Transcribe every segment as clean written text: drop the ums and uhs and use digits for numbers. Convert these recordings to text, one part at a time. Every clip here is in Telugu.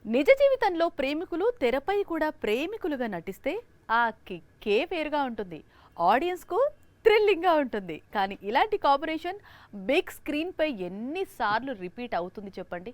నిజ జీవితంలో ప్రేమికులు తెరపై కూడా ప్రేమికులుగా నటిస్తే ఆ కిక్కే వేరుగా ఉంటుంది. ఆడియన్స్కు థ్రిల్లింగ్గా ఉంటుంది. కానీ ఇలాంటి కాంబినేషన్ బిగ్ స్క్రీన్ పై ఎన్నిసార్లు రిపీట్ అవుతుంది చెప్పండి?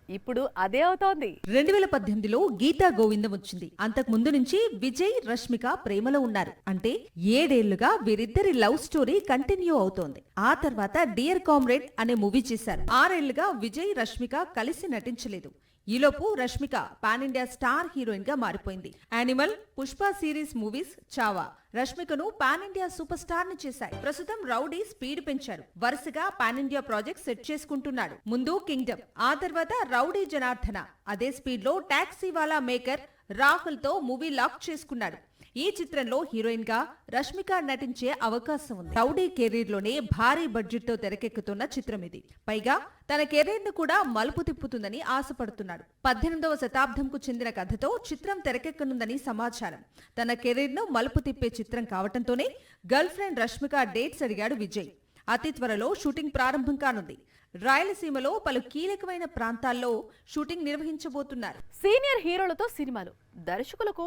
ఇప్పుడు అదే అవుతోంది. 2018లో గీతా గోవిందం వచ్చింది. అంతకు ముందు నుంచి విజయ్, రష్మిక ప్రేమలో ఉన్నారు. అంటే 7 ఏళ్లుగా వీరిద్దరి లవ్ స్టోరీ కంటిన్యూ అవుతోంది. ఆ తర్వాత డియర్ కామ్రేడ్ అనే మూవీ చేశారు. 6 ఏళ్లుగా విజయ్, రష్మిక కలిసి నటించలేదు. ఈలోపు Rashmika pan India star heroine గా మారిపోయింది. Animal, Pushpa series movies, Chhaava రష్మికను pan India super star ని చేశాయి. ప్రస్తుతం రౌడీ స్పీడ్ పెంచారు. వరుసగా పాన్ ఇండియా ప్రాజెక్ట్ సెట్ చేసుకుంటున్నాడు. ముందు కింగ్డమ్, ఆ తర్వాత రౌడీ జనార్దన. అదే స్పీడ్ లో టాక్సీ వాలా మేకర్ రాహుల్ తో మూవీ లాక్ చేసుకున్నాడు. ఈ చిత్రంలో హీరోయిన్ గా రష్మిక నటించే అవకాశం ఉంది. రౌడీ కెరీర్ లోనే భారీ బడ్జెట్ తో తెరకెక్కుతున్న చిత్రం ఇది. పైగా తన కెరీర్ ను కూడా మలుపు తిప్పుతుందని ఆశపడుతున్నాడు. 18వ శతాబ్దంకు చెందిన కథతో చిత్రం తెరకెక్కనుందని సమాచారం. తన కెరీర్ ను మలుపు తిప్పే చిత్రం కావటంతోనే గర్ల్ ఫ్రెండ్ రష్మిక డేట్స్ అడిగాడు విజయ్. అతి త్వరలో షూటింగ్ ప్రారంభం కానుంది. రాయలసీమలో పలు కీలకమైన ప్రాంతాల్లో షూటింగ్ నిర్వహించబోతున్నారు. సీనియర్ హీరోలతో సినిమాలు దర్శకులకు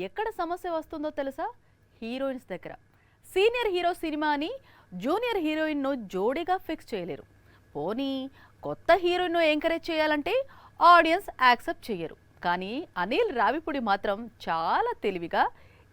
ఎక్కడ సమస్య వస్తుందో తెలుసా? హీరోయిన్స్ దగ్గర. సీనియర్ హీరో సినిమా అని జూనియర్ హీరోయిన్ను జోడీగా ఫిక్స్ చేయలేరు. పోనీ కొత్త హీరోయిన్ను ఎంకరేజ్ చేయాలంటే ఆడియన్స్ యాక్సెప్ట్ చేయరు. కానీ అనిల్ రావిపూడి మాత్రం చాలా తెలివిగా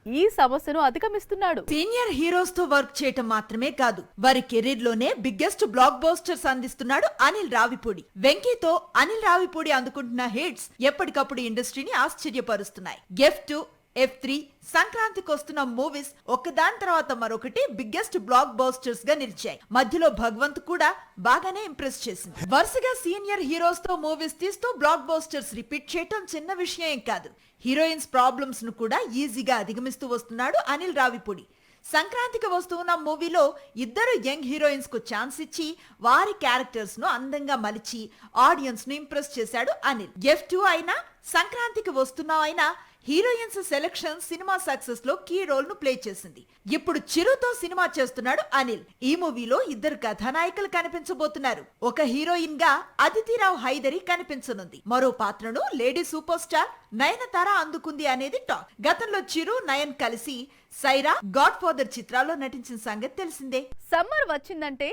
ఈ సమస్యను అధిగమిస్తున్నాడు. సీనియర్ హీరోస్ తో వర్క్ చేయటం మాత్రమే కాదు, వారి కెరీర్ లోనే బిగ్గెస్ట్ బ్లాక్ బస్టర్స్ అందిస్తున్నాడు అనిల్ రావిపూడి. వెంకీతో అనిల్ రావిపూడి అందుకుంటున్న హిట్స్ ఎప్పటికప్పుడు ఇండస్ట్రీని ఆశ్చర్యపరుస్తున్నాయి. F2, F3 సంక్రాంతికి వస్తున్న మూవీస్ ఒకదాని తర్వాత మరొకటి బిగ్గెస్ట్ బ్లాక్ బస్టర్స్ గా నిలిచాయి. మధ్యలో భగవంత్ కూడా బాగానే ఇంప్రెస్ చేసింది. వరుసగా సీనియర్ హీరోస్ తో మూవీస్ తీస్తూ బ్లాక్ బస్టర్స్ రిపీట్ చేయటం చిన్న విషయం కాదు. హీరోయిన్స్ ప్రాబ్లమ్స్ ను కూడా ఈజీగా అధిగమిస్తూ వస్తున్నాడు అనిల్ రావిపూడి. సంక్రాంతికి వస్తున్న మూవీలో ఇద్దరు యంగ్ హీరోయిన్స్ కు ఛాన్స్ ఇచ్చి వారి క్యారెక్టర్స్ ను అందంగా మలిచి ఆడియన్స్ ను ఇంప్రెస్ చేశాడు అనిల్. F2 అయినా, సంక్రాంతికి వస్తున్నావు అయినా హీరోయిన్స్ సెలెక్షన్ సినిమా సక్సెస్ లో కీ రోల్ ను ప్లే చేసింది. ఇప్పుడు చిరుతో సినిమా చేస్తున్నాడు అనిల్. ఈ మూవీలో ఇద్దరు కథానాయకులు కనిపించబోతున్నారు. ఒక హీరోయిన్ గా అదితిరావు హైదరి కనిపించనుంది. మరో పాత్రను లేడీ సూపర్ స్టార్ నయనతార అందుకుంది అనేది టాక్. గతంలో చిరు, నయన్ కలిసి సైరా, గాడ్ ఫాదర్ చిత్రాల్లో నటించిన సంగతి తెలిసిందే. సమ్మర్ వచ్చిందంటే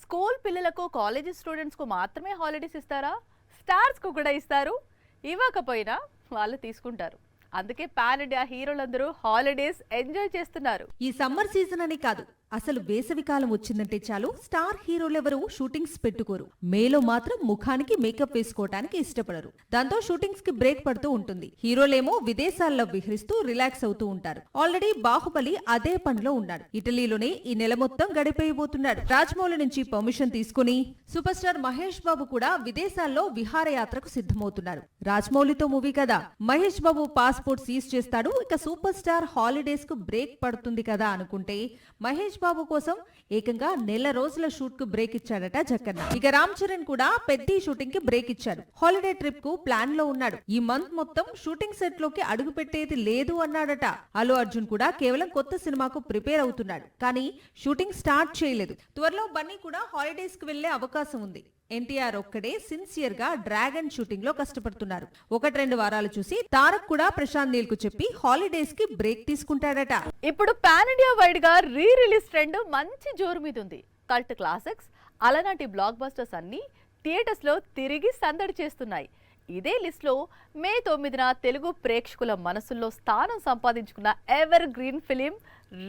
స్కూల్ పిల్లలకు, కాలేజీ స్టూడెంట్స్ కు మాత్రమే హాలిడేస్ ఇస్తారా? స్టార్స్ కు కూడా ఇస్తారు. ఇవ్వకపోయినా వాళ్ళు తీసుకుంటారు. అందుకే పాన్ ఇండియా హీరోలందరూ హాలిడేస్ ఎంజాయ్ చేస్తున్నారు. ఈ సమ్మర్ సీజన్ అని కాదు, అసలు వేసవి కాలం వచ్చిందంటే చాలు స్టార్ హీరోలెవరూ షూటింగ్స్ పెట్టుకోరు. మేలో మాత్రం ముఖానికి మేకప్ వేసుకోవడానికి ఇష్టపడరు. దాంతో షూటింగ్స్ కి బ్రేక్ పడుతూ ఉంటుంది. హీరోలేమో విదేశాల్లో విహరిస్తూ రిలాక్స్ అవుతూ ఉంటారు. ఆల్రెడీ బాహుబలి అదే పనిలో ఉన్నాడు. ఇటలీలోనే ఈ నెల మొత్తం గడిపోయిపోతున్నాడు. రాజమౌళి నుంచి పర్మిషన్ తీసుకుని సూపర్ స్టార్ మహేష్ బాబు కూడా విదేశాల్లో విహారయాత్రకు సిద్ధమవుతున్నారు. రాజమౌళితో మూవీ కదా, మహేష్ బాబు పాస్పోర్ట్ సీజ్ చేస్తాడు. ఇక సూపర్ స్టార్ హాలిడేస్ కు బ్రేక్ పడుతుంది కదా అనుకుంటే మహేష్ బాబు కోసం ఏకంగా నెల రోజుల షూట్ కు బ్రేక్ ఇచ్చాడట జక్కన్న. ఇక రామ్ చరణ్ కూడా పెద్ద షూటింగ్ కి బ్రేక్ ఇచ్చాడు. హాలిడే ట్రిప్ కు ప్లాన్ లో ఉన్నాడు. ఈ మంత్ మొత్తం షూటింగ్ సెట్ లోకి అడుగు పెట్టేది లేదు అన్నాడట. అల్లు అర్జున్ కూడా కేవలం కొత్త సినిమాకు ప్రిపేర్ అవుతున్నాడు. కానీ షూటింగ్ స్టార్ట్ చేయలేదు. త్వరలో బన్నీ కూడా హాలిడేస్ కు వెళ్లే అవకాశం ఉంది. ఎన్టీఆర్ ఒక్కడే సిన్సియర్ గా డ్రాగన్ షూటింగ్ లో కష్టపడుతున్నారు. 1-2 వారాలు చూసి తారక్ కూడా ప్రశాంత్ నీల్ కు చెప్పి హాలిడేస్ కి బ్రేక్ తీసుకుంటాడట. ఇప్పుడు పాన్ ఇండియా వైడ్ గా రీ రిలీజ్ ట్రెండ్ మంచి జోరు మీద ఉంది. కల్ట్ క్లాసిక్స్, అలనాటి బ్లాక్ బస్టర్స్ అన్ని థియేటర్స్ లో తిరిగి సందడి చేస్తున్నాయి. ఇదే లిస్ట్ లో మే 9న తెలుగు ప్రేక్షకుల మనసుల్లో స్థానం సంపాదించుకున్న ever green film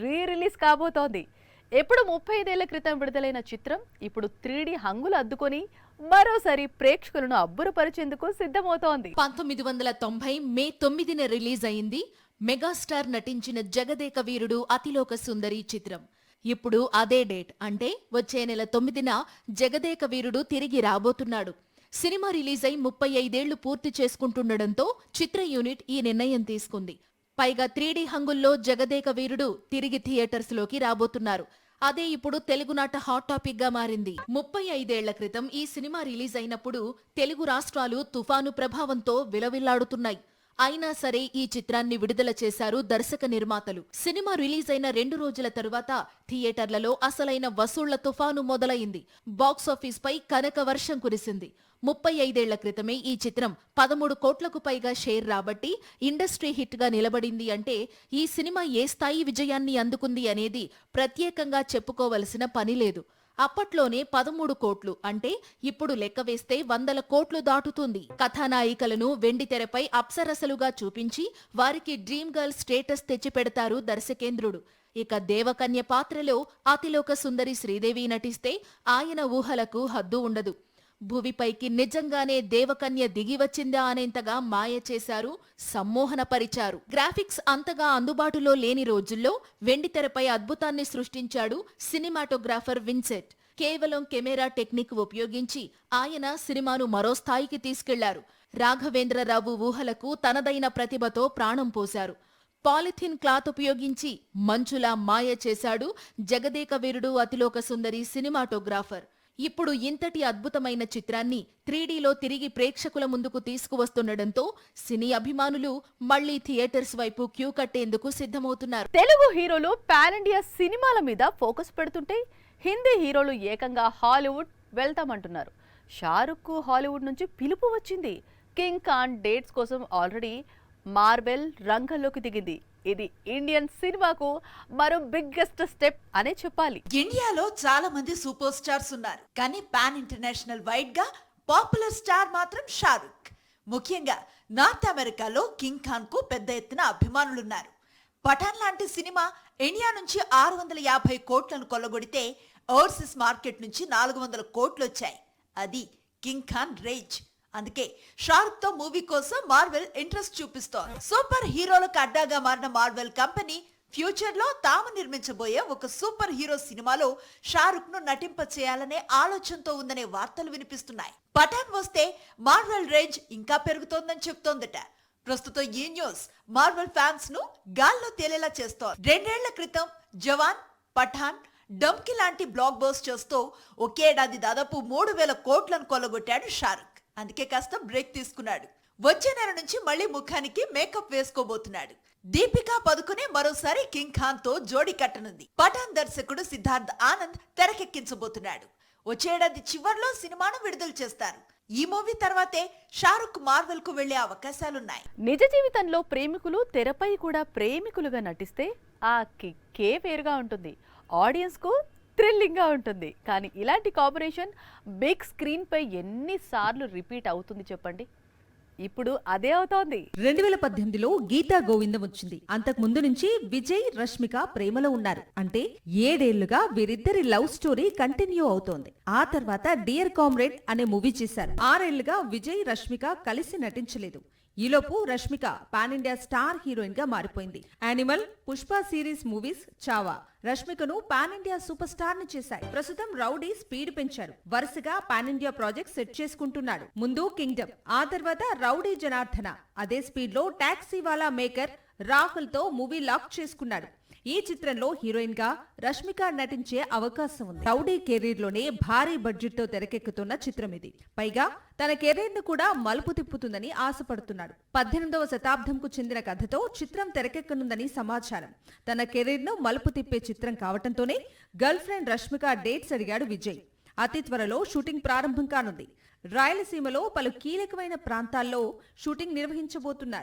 re release కాబోతోంది. ఎప్పుడు 35 ఏళ్ల క్రితం విడుదలైన చిత్రం ఇప్పుడు 3D హంగులు అద్దుకొని మరోసారి ప్రేక్షకులను అబ్బురపరిచేందుకు సిద్ధమవుతోంది. 1990 మే 9న రిలీజ్ అయింది మెగాస్టార్ నటించిన జగదేక వీరుడు అతిలోక సుందరి చిత్రం. ఇప్పుడు అదే డేట్ అంటే వచ్చే నెల 9న జగదేక వీరుడు తిరిగి రాబోతున్నాడు. సినిమా రిలీజ్ అయి 35 ఏళ్లు పూర్తి చేసుకుంటుండటంతో చిత్ర యూనిట్ ఈ నిర్ణయం తీసుకుంది. పైగా 3D హంగుల్లో జగదేక వీరుడు తిరిగి థియేటర్స్ లోకి రాబోతున్నారు. అదే ఇప్పుడు తెలుగునాట హాట్ టాపిక్ గా మారింది. 35 ఏళ్ల క్రితం ఈ సినిమా రిలీజ్ అయినప్పుడు తెలుగు రాష్ట్రాలు తుఫాను ప్రభావంతో విలవిల్లాడుతున్నాయి. అయినా సరే ఈ చిత్రాన్ని విడుదల చేశారు దర్శక నిర్మాతలు. సినిమా రిలీజ్ అయిన 2 రోజుల తరువాత థియేటర్లలో అసలైన వసూళ్ల తుఫాను మొదలైంది. బాక్సాఫీస్ పై కనక వర్షం కురిసింది. 35 క్రితమే ఈ చిత్రం 13 కోట్లకు పైగా షేర్ రాబట్టి ఇండస్ట్రీ హిట్ గా నిలబడింది అంటే ఈ సినిమా ఏ స్థాయి విజయాన్ని అందుకుంది అనేది ప్రత్యేకంగా చెప్పుకోవలసిన పని లేదు. అప్పట్లోనే 13 కోట్లు అంటే ఇప్పుడు లెక్క వేస్తే 100 కోట్లు దాటుతుంది. కథానాయికలను వెండితెరపై అప్సరసలుగా చూపించి వారికి డ్రీమ్ గర్ల్ స్టేటస్ తెచ్చిపెడతారు దర్శకేంద్రుడు. ఇక దేవకన్య పాత్రలో అతిలోక సుందరి శ్రీదేవి నటిస్తే ఆయన ఊహలకు హద్దు ఉండదు. భువిపైకి నిజంగానే దేవకన్య దిగి వచ్చిందా అనేంతగా మాయ చేశారు, సమ్మోహనపరిచారు. గ్రాఫిక్స్ అంతగా అందుబాటులో లేని రోజుల్లో వెండితెరపై అద్భుతాన్ని సృష్టించాడు సినిమాటోగ్రాఫర్ విన్సెంట్. కేవలం కెమెరా టెక్నిక్ ఉపయోగించి ఆయన సినిమాను మరో స్థాయికి తీసుకెళ్లారు. రాఘవేంద్రరావు ఊహలకు తనదైన ప్రతిభతో ప్రాణం పోశారు. పాలిథిన్ క్లాత్ ఉపయోగించి మంచులా మాయ చేశాడు జగదేక వీరుడు అతిలోక సుందరి సినిమాటోగ్రాఫర్. ఇప్పుడు ఇంతటి అద్భుతమైన చిత్రాన్ని 3Dలో తిరిగి ప్రేక్షకుల ముందుకు తీసుకువస్తుండటంతో సినీ అభిమానులు మళ్లీ థియేటర్స్ వైపు క్యూ కట్టేందుకు సిద్ధమవుతున్నారు. తెలుగు హీరోలు పాన్ ఇండియా సినిమాల మీద ఫోకస్ పెడుతుంటే హిందీ హీరోలు ఏకంగా హాలీవుడ్ వెళ్తామంటున్నారు. షారుఖ్ కు హాలీవుడ్ నుంచి పిలుపు వచ్చింది. కింగ్ ఖాన్ డేట్స్ కోసం ఆల్రెడీ మార్వెల్ రంగంలోకి దిగింది. ఇది ఇండియన్ సినిమాకు మరో బిగ్గెస్ట్ స్టెప్ అనే చెప్పాలి. ఇండియాలో చాలా మంది సూపర్ స్టార్స్ ఉన్నారు, కానీ పాన్ ఇంటర్నేషనల్ వైడ్ గా పాపులర్ స్టార్ మాత్రం షారుఖ్. ముఖ్యంగా నార్త్ అమెరికాలో కింగ్ ఖాన్ కు పెద్ద ఎత్తున అభిమానులున్నారు. పఠాన్ లాంటి సినిమా ఇండియా నుంచి 650 కోట్లను కొల్లగొడితే ఓవర్సీస్ మార్కెట్ నుంచి 400 కోట్లు వచ్చాయి. అది కింగ్ ఖాన్ రేంజ్. అందుకే షారుఖ్ తో మూవీ కోసం మార్వెల్ ఇంట్రెస్ట్ చూపిస్తోంది. సూపర్ హీరోలకు అడ్డాగా మారిన మార్వెల్ కంపెనీ ఫ్యూచర్ లో తాము నిర్మించబోయే ఒక సూపర్ హీరో సినిమాలో షారుఖ్ ను నటింప చేయాలనే ఆలోచనతో ఉందనే వార్తలు వినిపిస్తున్నాయి. పఠాన్ వస్తే మార్వెల్ రేంజ్ ఇంకా పెరుగుతోందని చెప్తోందట. ప్రస్తుతం ఈ న్యూస్ మార్వెల్ ఫ్యాన్స్ ను గాల్లో తేలేలా చేస్తోంది. 2 ఏళ్ల క్రితం జవాన్, పఠాన్, డంకీ లాంటి బ్లాక్ బస్టర్స్ తో ఒకేడాది దాదాపు 3000 కోట్లను కొల్లగొట్టాడు షారుఖ్. అందుకే కాస్త బ్రేక్ తీసుకున్నాడు. వచ్చే నెల నుంచి మళ్లీ ముఖానికి మేకప్ వేసుకోబోతున్నాడు. దీపికా పదుకునే మరోసారి కింగ్ ఖాన్ తో జోడీ కట్టనుంది. పఠాన్ దర్శకుడు సిద్ధార్థ్ ఆనంద్ తెరకెక్కించబోతున్నాడు. వచ్చేడాది చివర్లో సినిమాను విడుదల చేస్తారు. ఈ మూవీ తర్వాతే షారుఖ్ మార్వెల్ కు వెళ్లే అవకాశాలున్నాయి. నిజ జీవితంలో ప్రేమికులు తెరపై కూడా ప్రేమికులుగా నటిస్తే ఆ కిక్కే వేరుగా ఉంటుంది. ఆడియన్స్ కు థ్రిల్లింగ్ గా ఉంటుంది. కానీ ఇలాంటి కాంబినేషన్ బిగ్ స్క్రీన్ పై ఎన్నిసార్లు రిపీట్ అవుతుంది చెప్పండి? ఇప్పుడు అదే అవుతోంది. 2018లో గీతా గోవిందం వచ్చింది. అంతకు ముందు నుంచి విజయ్, రష్మిక ప్రేమలో ఉన్నారు. అంటే 7 ఏళ్లుగా వీరిద్దరి లవ్ స్టోరీ కంటిన్యూ అవుతోంది. ఆ తర్వాత డియర్ కామ్రేడ్ అనే మూవీ చేశారు. 6 ఏళ్లుగా విజయ్, రష్మిక కలిసి నటించలేదు. ఈలోపు Rashmika pan India star heroine గా మారిపోయింది. Animal, Pushpa series movies, Chhaava రష్మికను pan India super star ని చేశాయి. ప్రస్తుతం రౌడీ స్పీడ్ పెంచారు. వరుసగా పాన్ ఇండియా ప్రాజెక్ట్ సెట్ చేసుకుంటున్నాడు. ముందు కింగ్డమ్, ఆ తర్వాత రౌడీ జనార్దన. అదే స్పీడ్ లో టాక్సీ వాలా మేకర్ రాహుల్ తో మూవీ లాక్ చేసుకున్నాడు. ఈ చిత్రంలో హీరోయిన్ గా రష్మిక నటించే అవకాశం ఉంది. రౌడీ కెరీర్ లోనే భారీ బడ్జెట్ తో తెరకెక్కుతున్న చిత్రం ఇది. పైగా తన కెరీర్ ను కూడా మలుపు తిప్పుతుందని ఆశపడుతున్నాడు. 18వ శతాబ్దంకు చెందిన కథతో చిత్రం తెరకెక్కనుందని సమాచారం. తన కెరీర్ ను మలుపు తిప్పే చిత్రం కావటంతోనే గర్ల్ ఫ్రెండ్ రష్మిక డేట్స్ అడిగాడు విజయ్. అతి త్వరలో షూటింగ్ ప్రారంభం కానుంది. రాయలసీమలో పలు కీలకమైన ప్రాంతాల్లో షూటింగ్ నిర్వహించబోతున్నారు.